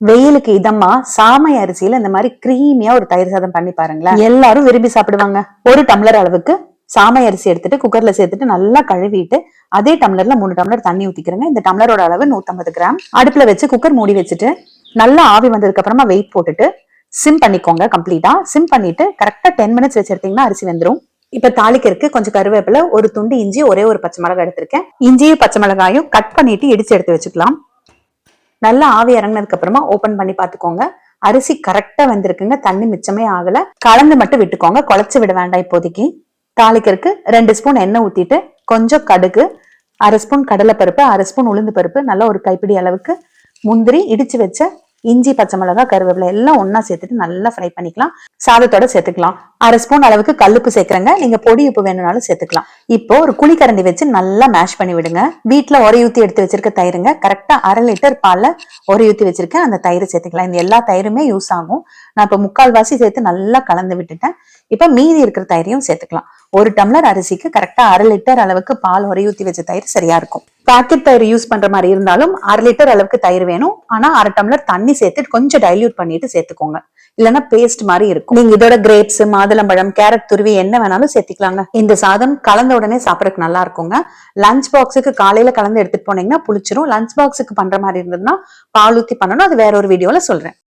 வெயிலுக்கு இதமா சாமை அரிசியில இந்த மாதிரி கிரீமியா ஒரு தயிர் சாதம் பண்ணி பாருங்களேன், எல்லாரும் விரும்பி சாப்பிடுவாங்க. ஒரு டம்ளர் அளவுக்கு சாமை அரிசி எடுத்துட்டு குக்கர்ல சேர்த்துட்டு நல்லா கழுவிட்டு அதே டம்ளர்ல 3 டம்ளர் தண்ணி ஊத்திக்கிறேங்க. இந்த டம்ளரோட அளவு 150 கிராம். அடுப்புல வச்சு குக்கர் மூடி வச்சுட்டு நல்லா ஆவி வந்ததுக்கு அப்புறமா வெயிட் போட்டுட்டு சிம் பண்ணிக்கோங்க. கம்ப்ளீட்டா சிம் பண்ணிட்டு கரெக்டா 10 மினிட்ஸ் வச்சிருந்தீங்கன்னா அரிசி வெந்துரும். இப்ப தாளிக்கிறதுக்கு கொஞ்சம் கருவேப்பிலை, ஒரு துண்டு இஞ்சி, ஒரே ஒரு பச்சை மிளகாய் எடுத்திருக்கேன். இஞ்சியும் பச்சை மிளகாயும் கட் பண்ணிட்டு இடிச்சு எடுத்து வச்சுக்கலாம். நல்லா ஆவி இறங்கினதுக்கு அப்புறமா ஓபன் பண்ணி பாத்துக்கோங்க. அரிசி கரெக்டா வெந்திருக்குங்க, தண்ணி மிச்சமே ஆகல. கலந்து மட்டும் விட்டுக்கோங்க, குழச்சு விட வேண்டாம். இப்போதைக்கு தாளிக்கிறதுக்கு 2 ஸ்பூன் எண்ணெய் ஊத்திட்டு கொஞ்சம் கடுகு, 1/2 ஸ்பூன் கடலை பருப்பு, 1/2 ஸ்பூன் உளுந்து பருப்பு, நல்லா ஒரு கைப்பிடி அளவுக்கு முந்திரி, இடிச்சு வச்ச இஞ்சி, பச்சை மிளகாய், கருவேப்பிலை எல்லாம் ஒன்னா சேர்த்துட்டு நல்லா ஃப்ரை பண்ணிக்கலாம். சாதத்தோட சேர்த்துக்கலாம். 1/2 ஸ்பூன் அளவுக்கு கல்லுப்பு சேர்க்கிறேங்க. நீங்க பொடி உப்பு வேணும்னாலும் சேர்த்துக்கலாம். இப்போ ஒரு குழிக்கரண்டி வச்சு நல்லா மேஷ் பண்ணி விடுங்க. வீட்டுல ஒரை ஊத்தி எடுத்து வச்சிருக்க தயிருங்க. கரெக்டா 1/2 லிட்டர் பால்ல ஒரை ஊத்தி வச்சிருக்கேன். அந்த தயிர் சேர்த்துக்கலாம். இந்த எல்லா தயிருமே யூஸ் ஆகும். நான் இப்ப 3/4 வாசி சேர்த்து நல்லா கலந்து விட்டுட்டேன். இப்ப மீதி இருக்கிற தயிரையும் சேர்த்துக்கலாம். ஒரு டம்ளர் அரிசிக்கு கரெக்டா 1/2 லிட்டர் அளவுக்கு பால் ஒரை ஊத்தி வச்ச தயிர் சரியா இருக்கும். பாக்கெட் தயிர் யூஸ் பண்ற மாதிரி இருந்தாலும் 1/2 லிட்டர் அளவுக்கு தயிர் வேணும். ஆனா 1/2 டம்ளர் தண்ணி சேர்த்து கொஞ்சம் டைல்யூட் பண்ணிட்டு சேர்த்துக்கோங்க. இல்லைன்னா பேஸ்ட் மாதிரி இருக்கும். நீங்க இதோட கிரேப்ஸ், மாதுளம்பழம், கேரட் துருவி என்ன வேணாலும் சேர்த்துக்கலாங்க. இந்த சாதம் கலந்த உடனே சாப்பிடறதுக்கு நல்லா இருக்குங்க. லஞ்ச் பாக்ஸுக்கு காலையில கலந்து எடுத்துட்டு போனீங்கன்னா புளிச்சிரும். லஞ்ச் பாக்ஸுக்கு பண்ற மாதிரி இருந்ததுன்னா பால் ஊத்தி பண்ணணும். அது வேற ஒரு வீடியோல சொல்றேன்.